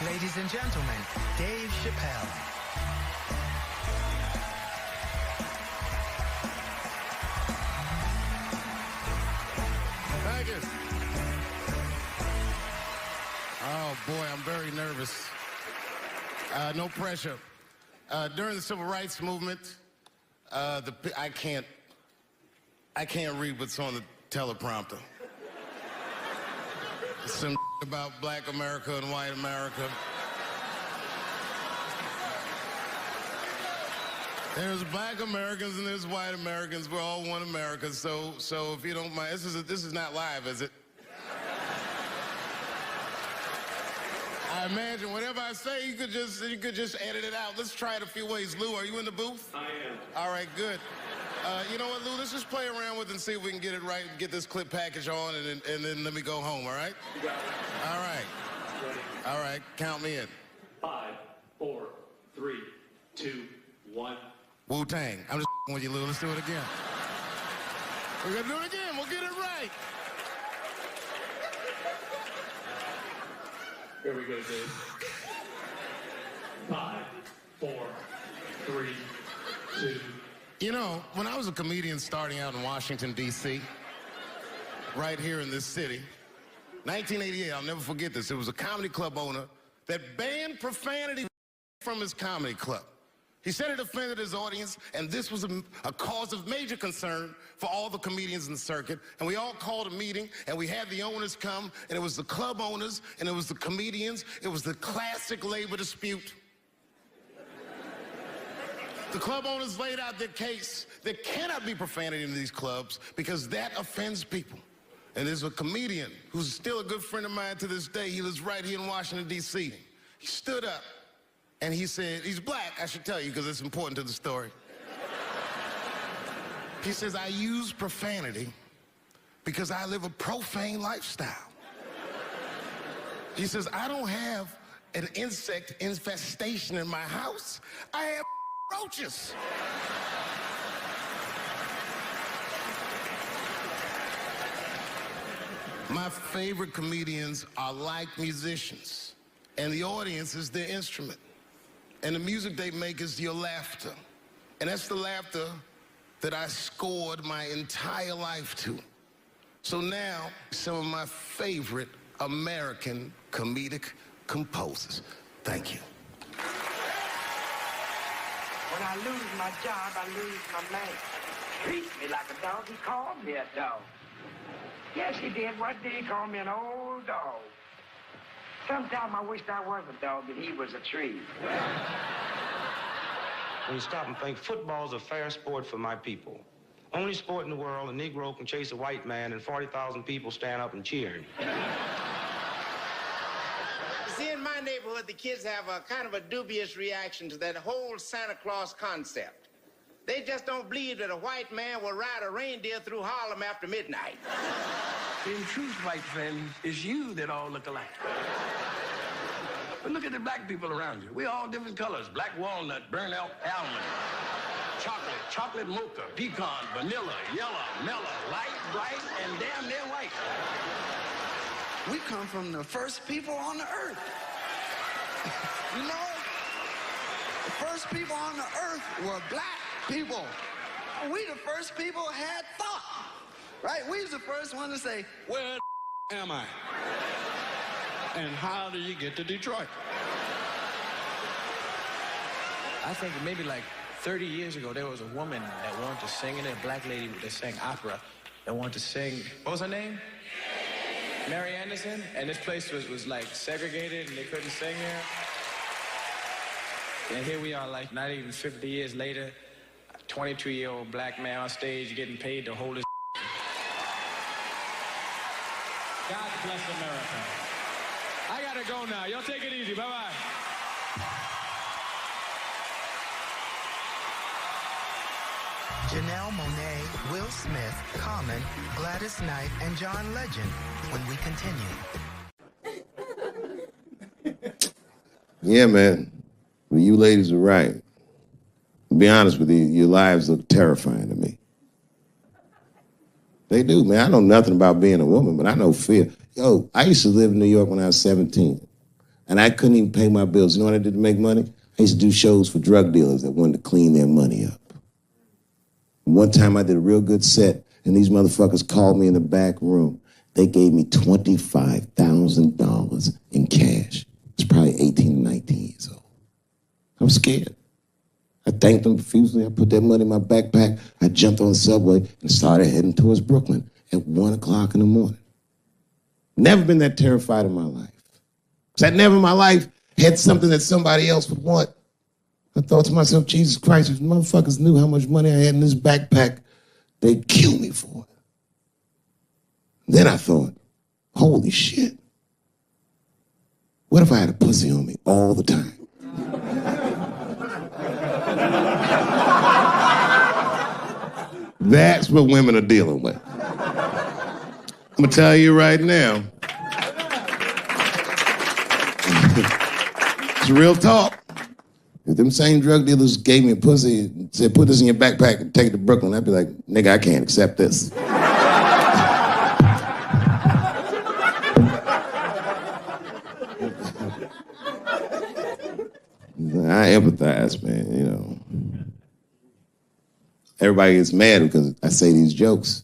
Ladies and gentlemen, Dave Chappelle. Thank you. Oh, boy, I'm very nervous. No pressure. During the Civil Rights Movement, I can't read what's on the teleprompter. Some about black America and white America. There's black Americans and there's white Americans. We're all one America. So if you don't mind, this is not live, is it? I imagine whatever I say, you could just edit it out. Let's try it a few ways. Lou, are you in the booth? I am. All right, good. You know what, Lou? Let's just play around with it and see if we can get it right and get this clip package on, and then let me go home, all right? You got it. All right. Ready? All right, count me in. 5, 4, 3, 2, 1. Wu-Tang. I'm just with you, Lou. Let's do it again. We're gonna do it again. We'll get it right. Here we go, Dave. 5, 4, 3, 2. You know, when I was a comedian starting out in Washington, D.C., right here in this city, 1988, I'll never forget this. It was a comedy club owner that banned profanity from his comedy club. He said it offended his audience, and this was a cause of major concern for all the comedians in the circuit. And we all called a meeting, and we had the owners come, and it was the club owners, and it was the comedians. It was the classic labor dispute. The club owners laid out their case. There cannot be profanity in these clubs because that offends people. And there's a comedian who's still a good friend of mine to this day. He lives right here in Washington, D.C. He stood up and he said, he's black, I should tell you because it's important to the story. He says, I use profanity because I live a profane lifestyle. He says, I don't have an insect infestation in my house. I have roaches. My favorite comedians are like musicians, and the audience is their instrument. And the music they make is your laughter. And that's the laughter that I scored my entire life to. So now, some of my favorite American comedic composers. Thank you. When I lose my job, I lose my man. Treats me like a dog. He called me a dog. Yes, he did. What did he call me? An old dog. Sometimes I wished I was a dog and he was a tree. When you stop and think, football's a fair sport for my people. Only sport in the world a Negro can chase a white man and 40,000 people stand up and cheer him. See, in my neighborhood, the kids have a kind of a dubious reaction to that whole Santa Claus concept. They just don't believe that a white man will ride a reindeer through Harlem after midnight. In truth, white friend, it's you that all look alike. But look at the black people around you. We're all different colors. Black walnut, burnt almond, chocolate mocha, pecan, vanilla, yellow, mellow, light, bright, and damn near white. We come from the first people on the earth. You know, the first people on the earth were black people. We the first people had thought, right? We was the first one to say, where am I? And how do you get to Detroit? I think maybe like 30 years ago, there was a woman that wanted to sing, and a black lady that sang opera that wanted to sing. What was her name? Mary Anderson. And this place was like segregated, and they couldn't sing here. And here we are, like not even 50 years later, a 22-year-old black man on stage getting paid to hold his. God bless America. I gotta go now. Y'all take it easy. Bye-bye. Janelle Monáe, Will Smith, Common, Gladys Knight, and John Legend when we continue. Yeah, man. Well, you ladies are right. To be honest with you, your lives look terrifying to me. They do, man. I know nothing about being a woman, but I know fear. Yo, I used to live in New York when I was 17. And I couldn't even pay my bills. You know what I did to make money? I used to do shows for drug dealers that wanted to clean their money up. One time I did a real good set, and these motherfuckers called me in the back room. They gave me $25,000 in cash. It's probably 18, 19 years old. I was scared. I thanked them profusely. I put that money in my backpack. I jumped on the subway and started heading towards Brooklyn at 1 o'clock in the morning. Never been that terrified in my life. Because I never in my life had something that somebody else would want. I thought to myself, Jesus Christ, if motherfuckers knew how much money I had in this backpack, they'd kill me for it. Then I thought, holy shit. What if I had a pussy on me all the time? That's what women are dealing with. I'm gonna tell you right now. It's real talk. If them same drug dealers gave me a pussy and said, put this in your backpack and take it to Brooklyn, I'd be like, nigga, I can't accept this. I empathize, man, you know. Everybody gets mad because I say these jokes.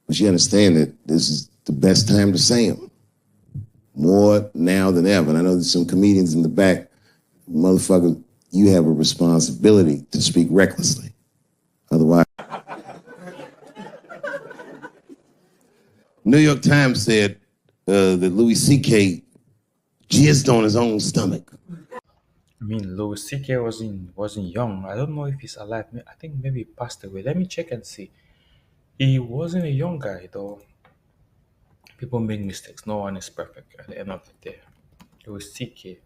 But you understand that this is the best time to say them. More now than ever. And I know there's some comedians in the back. Motherfucker, you have a responsibility to speak recklessly. Otherwise. New York Times said that Louis C.K. jizzed on his own stomach. I mean, Louis C.K. wasn't young. I don't know if he's alive. I think maybe he passed away. Let me check and see. He wasn't a young guy, though. People make mistakes. No one is perfect at the end of the day. Louis C.K.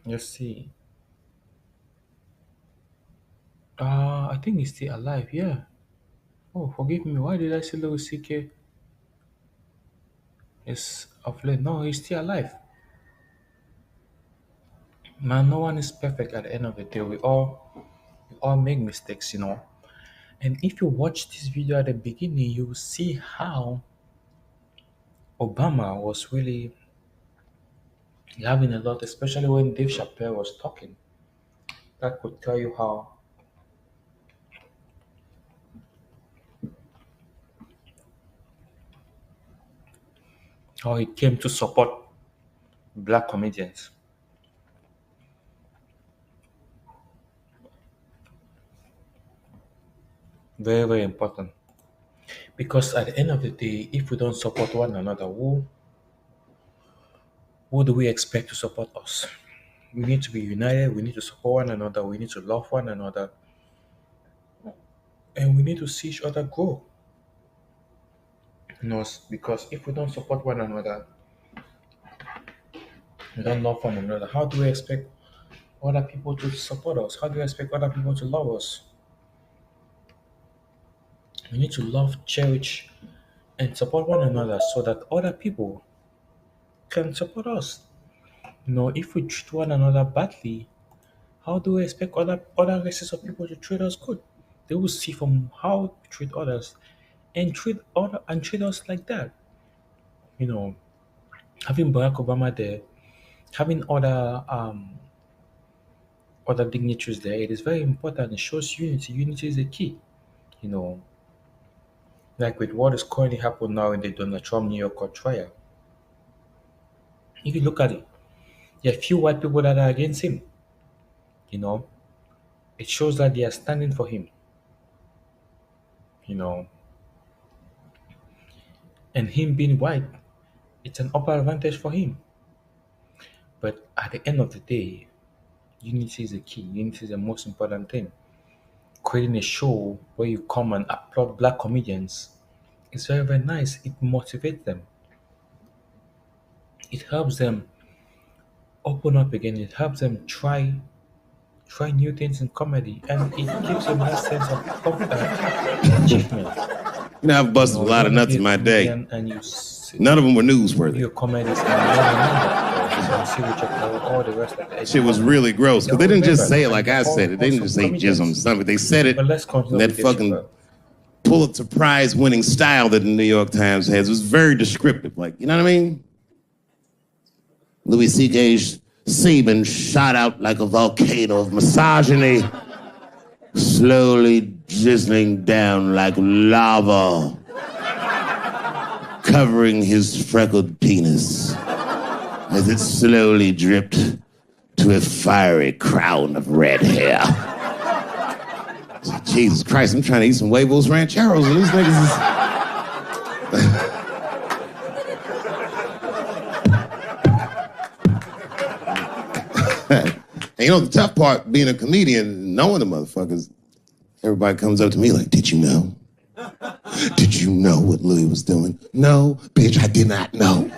Let's see. I think he's still alive, yeah. Oh, forgive me. Why did I say Louis C.K.? It's of late. No, he's still alive. Man, no one is perfect at the end of the day. We all make mistakes, you know. And if you watch this video at the beginning, you will see how Obama was really having a lot, especially when Dave Chappelle was talking. That could tell you how he came to support black comedians. Very, very important. Because at the end of the day, if we don't support one another, who do we expect to support us? We need to be united. We need to support one another. We need to love one another. And we need to see each other grow. You know, because if we don't support one another, we don't love one another, how do we expect other people to support us? How do we expect other people to love us? We need to love, cherish, and support one another so that other people can support us. You know, if we treat one another badly, how do we expect other races of people to treat us good? They will see from how we treat others and treat us like that. You know, having Barack Obama there, having other dignitaries there, it is very important. It shows unity. Unity is the key. You know, like with what is currently happening now in the Donald Trump New York court trial. If you look at it, there are few white people that are against him. You know, it shows that they are standing for him. You know, and him being white, it's an upper advantage for him. But at the end of the day, unity is the key. Unity is the most important thing. Creating a show where you come and applaud black comedians is very, very nice. It motivates them. It helps them open up again. It helps them try new things in comedy, and it gives them that sense of achievement. You know, I've busted a lot of nuts in my day. None of them were newsworthy. Your comedies all the rest of the shit was really gross because they didn't just say it like I said it. They didn't just say jizz on the stomach. They said it in that fucking Pulitzer Prize winning style that the New York Times has. It was very descriptive. Like, you know what I mean? Louis C.K.'s semen shot out like a volcano of misogyny, slowly drizzling down like lava, covering his freckled penis as it slowly dripped to a fiery crown of red hair. Jesus Christ, I'm trying to eat some huevos rancheros and these niggas is... And you know the tough part, being a comedian, knowing the motherfuckers, everybody comes up to me like, did you know? Did you know what Louis was doing? No, bitch, I did not know.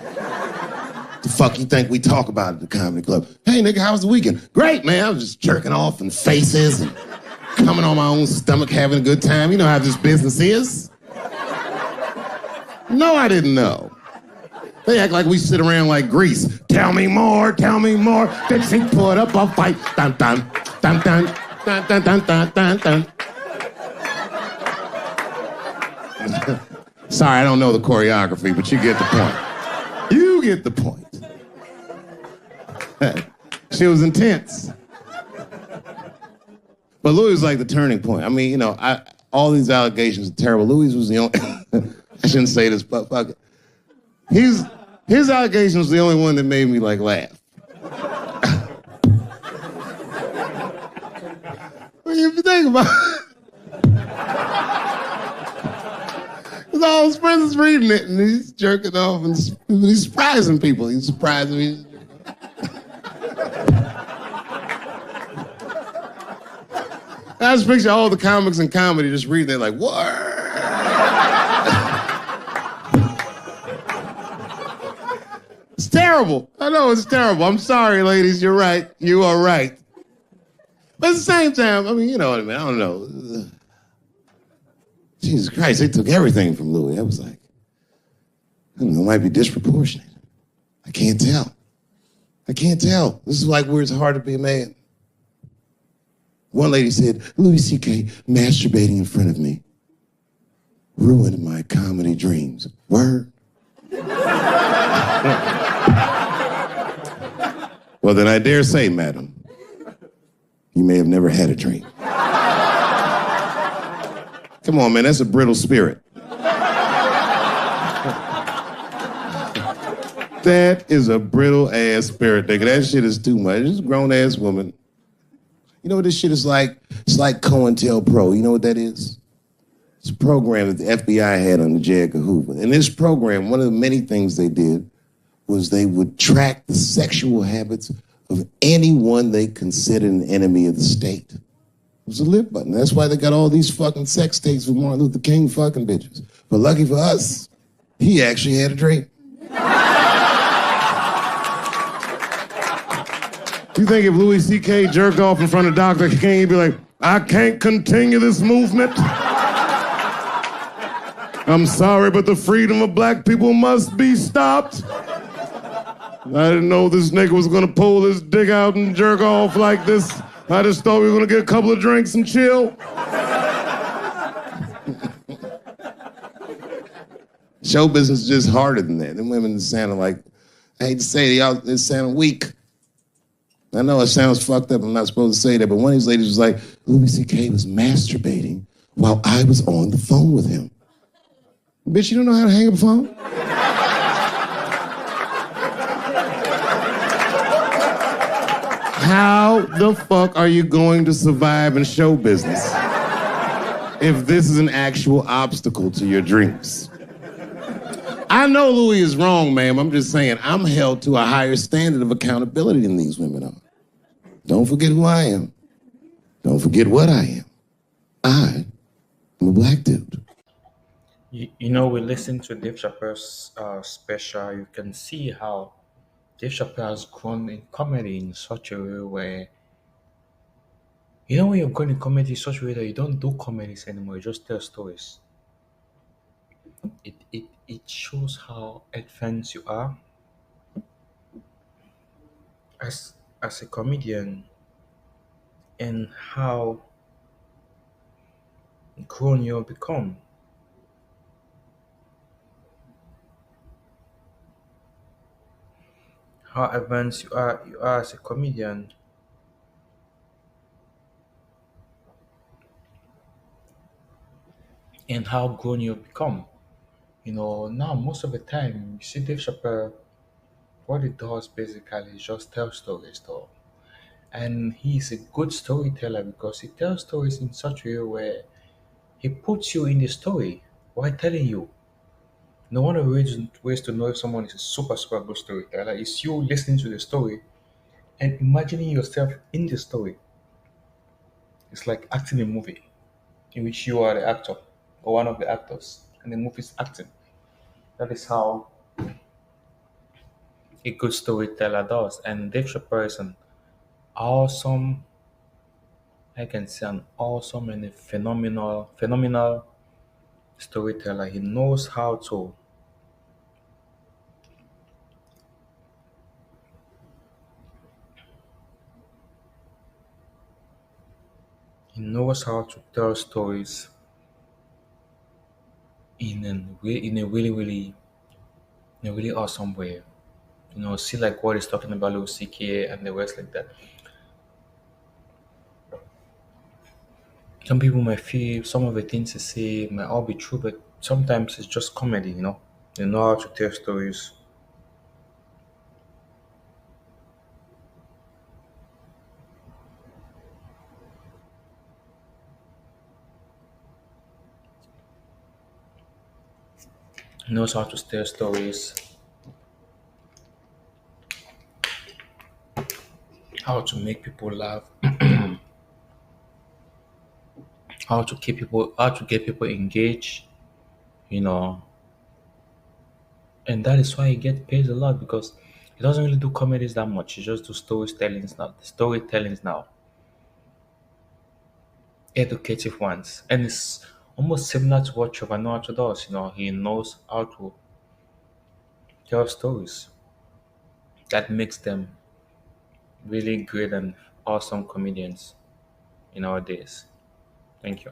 The fuck you think we talk about at the comedy club? Hey, nigga, how was the weekend? Great, man. I was just jerking off in faces and coming on my own stomach, having a good time. You know how this business is. No, I didn't know. They act like we sit around like Grease. Tell me more, tell me more. Then she put up a fight. Dun, dun, dun, dun, dun, dun, dun, dun, dun, dun. Sorry, I don't know the choreography, but you get the point. You get the point. She was intense. But Louis was like the turning point. I mean, you know, all these allegations are terrible. Louis was the only... I shouldn't say this, but fuck it. His allegation was the only one that made me, like, laugh. If you think about it. Because all his friends is reading it, and he's jerking off, and he's surprising people. He's surprising me. I just picture all the comics in comedy just reading it like, what? It's terrible. I know it's terrible. I'm sorry, ladies. You're right. You are right. But at the same time, I mean, you know what I mean? I don't know. Jesus Christ, they took everything from Louis. I was like, I don't know, it might be disproportionate. I can't tell. I can't tell. This is like where it's hard to be a man. One lady said, Louis C.K. masturbating in front of me ruined my comedy dreams. Word? Well, then I dare say, madam, you may have never had a dream. Come on, man, that's a brittle spirit. That is a brittle-ass spirit, nigga. That shit is too much. This is a grown-ass woman. You know what this shit is like? It's like COINTELPRO. You know what that is? It's a program that the FBI had under J. Edgar Hoover. In this program, one of the many things they did was they would track the sexual habits of anyone they considered an enemy of the state. It was a lip button. That's why they got all these fucking sex tapes with Martin Luther King fucking bitches. But lucky for us, he actually had a dream. You think if Louis C.K. jerked off in front of Dr. King, he'd be like, I can't continue this movement. I'm sorry, but the freedom of black people must be stopped. I didn't know this nigga was gonna pull his dick out and jerk off like this. I just thought we were gonna get a couple of drinks and chill. Show business is just harder than that. Them women sounding like, I hate to say it, y'all, they sound weak. I know it sounds fucked up, I'm not supposed to say that, but one of these ladies was like, Louis C.K. was masturbating while I was on the phone with him. Bitch, you don't know how to hang up a phone? How the fuck are you going to survive in show business if this is an actual obstacle to your dreams? I know Louis is wrong, ma'am. I'm just saying I'm held to a higher standard of accountability than these women are. Don't forget who I am. Don't forget what I am. I am a black dude. You know, we listen to Dave Chappelle's special. You can see how Dave Chappelle has grown in comedy in such a way where, you know, when you're going in comedy in such a way that you don't do comedies anymore, you just tell stories. It shows how advanced you are as a comedian and how grown you've become. how advanced you are as a comedian, and how grown you've become. Now most of the time you see Dave Chappelle, what he does basically is just tell stories though. And he's a good storyteller because he tells stories in such a way where he puts you in the story while telling you. One of the ways to know if someone is a super, super good storyteller is you listening to the story and imagining yourself in the story. It's like acting a movie in which you are the actor or one of the actors and the movie is acting. That is how a good storyteller does. And Dave Chappelle is an awesome, I can say an awesome and a phenomenal storyteller. He knows how to tell stories in a really awesome way. See like what he's talking about Louis CK and the rest like that. Some people might feel some of the things they say might all be true, but sometimes it's just comedy. They know how to tell stories. He knows how to tell stories, how to make people laugh, how to get people engaged, you know, and that is why he gets paid a lot because he doesn't really do comedies that much. He just do storytellings now, educative ones, and it's almost similar to what Trevor Noah does. He knows how to tell stories that makes them really great and awesome comedians in our days. Thank you.